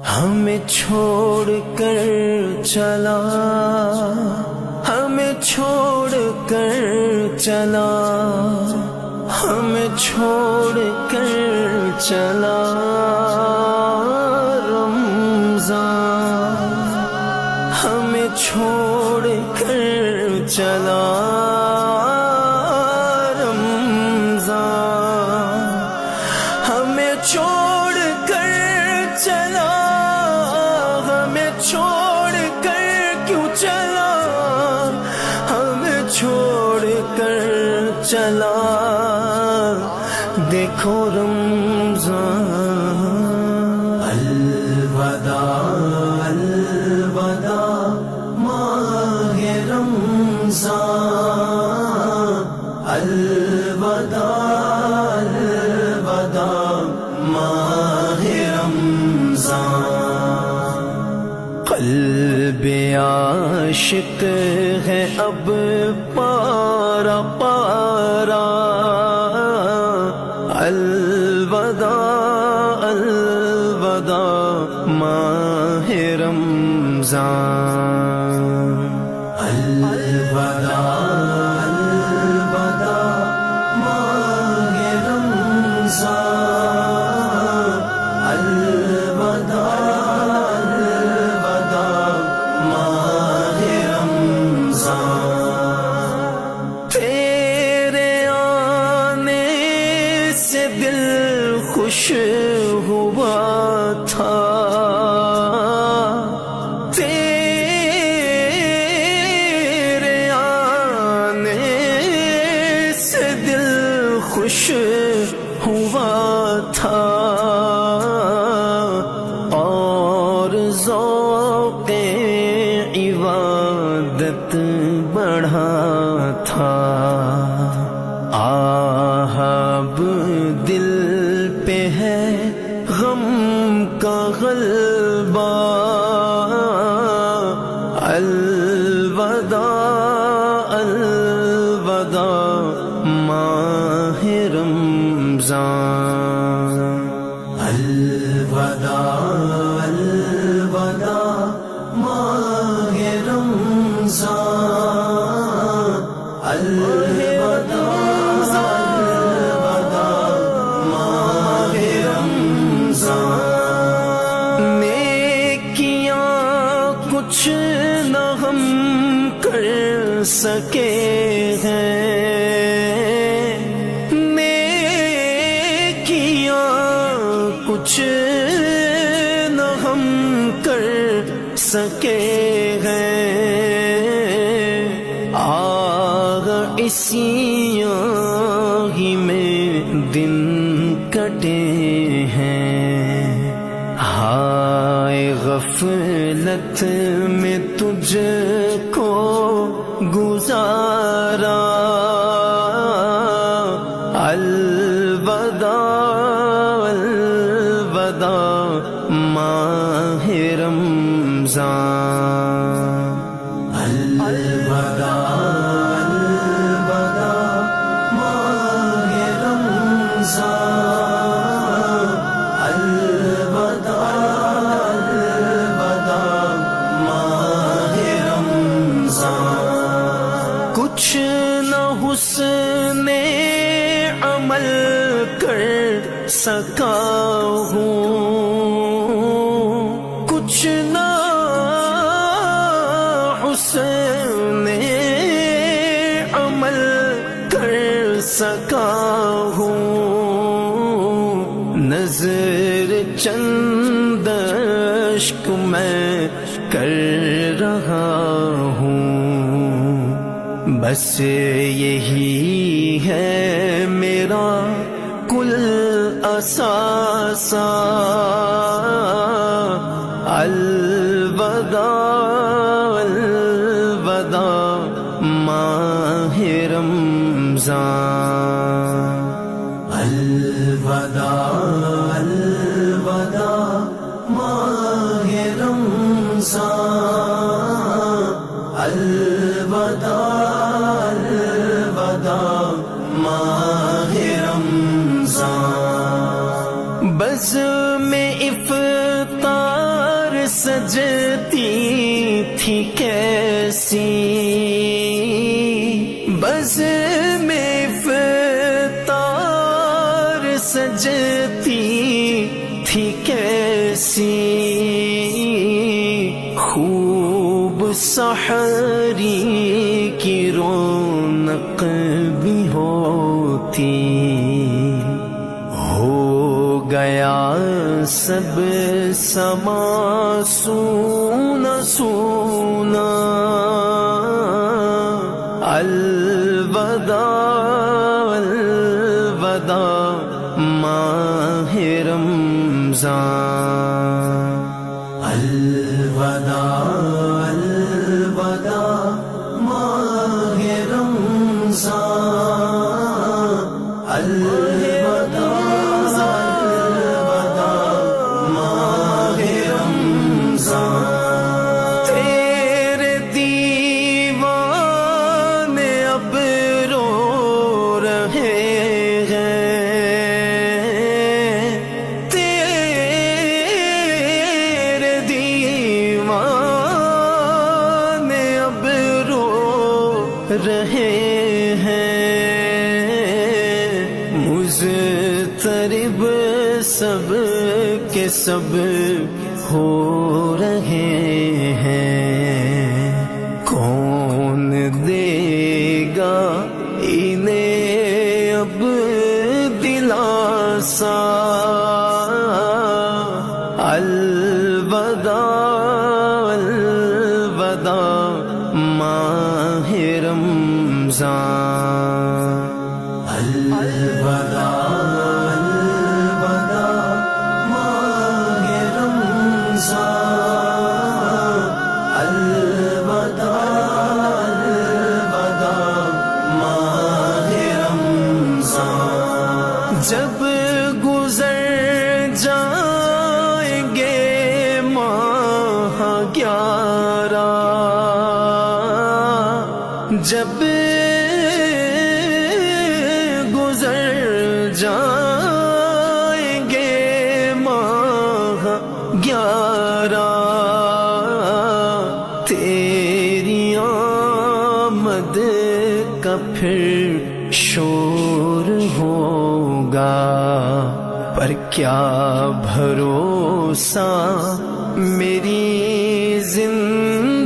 ہمیں چھوڑ کر چلا، ہمیں چھوڑ کر چلا، ہمیں چھوڑ کر چلا رمضان، ہمیں چھوڑ کر چلا رمضان، ہمیں چھوڑ کر چلا، ہمیں چھوڑ کر کیوں چلا، ہمیں چھوڑ کر چلا، دیکھو رمضان، الوداع الوداع ماہ رمضان، الوداع الوداع ماہ رمضان، قلب عاشق ہے اب پارا پارا، الوداع الوداع ماہ رمضان، الوداع الوداع ماہ رمضان، الوداع الوداع ماہ رمضان، تیرے آنے سے دل خوش ہوا تھا، تیرے آنے سے دل خوش ہوا تھا، اور ذوق عبادت بڑھا تھا، اب دل پہ ہے غم کا غلبہ، الوداع الوداع ماہ رمضان، الوداع الوداع ماہ رمضان، الوداع الوداع ماہ رمضان، نیکیاں کچھ نہ ہم کر سکے ہیں، نیکیاں کچھ نہ ہم کر سکے ہیں، آگ اسی آہی میں دن کٹے ہیں، ہائے غفلت میں تجھ کو گزارا، الوداع الوداع ماہ رمضان، الوداع الوداع ماہ رمضان، الوداع الوداع ماہ رمضان، کچھ نہ حسن عمل کر سکا ہوں، کچھ نہ حسن عمل کر سکا ہوں، نظر چند اشک میں کر رہا ہوں، بس یہی ہے میرا کل اثاثہ، الوداع الوداع ماہ رمضان، الوداع الوداع ماہ رمضان، الوداع الوداع ماہ رمضان، بزم افطار سجتی تھی کیسی، بز میں افطار سجتی تھی کیسی، خوب سحری کی رونق بھی ہوتی، ہو گیا سب سما سونا سونا، الوداع الوداع ماہ رمضان، الوداع الوداع ماہ رمضان، الوداع تیرے دیوانے اب رو رہے ہیں، تیرے دیوانے اب رو رہے ہیں، مضطرب سب کے سب ہو رہے ہیں، کون دے گا انہیں اب دلاسا، الوداع الوداع ماہ رمضان، الوداع جب گزر جائیں گے ماہ 11، جب گزر جائیں گے ماہ 11، تیری آمد کا پھر شور ہوگا، پر کیا بھروسہ میری زندگی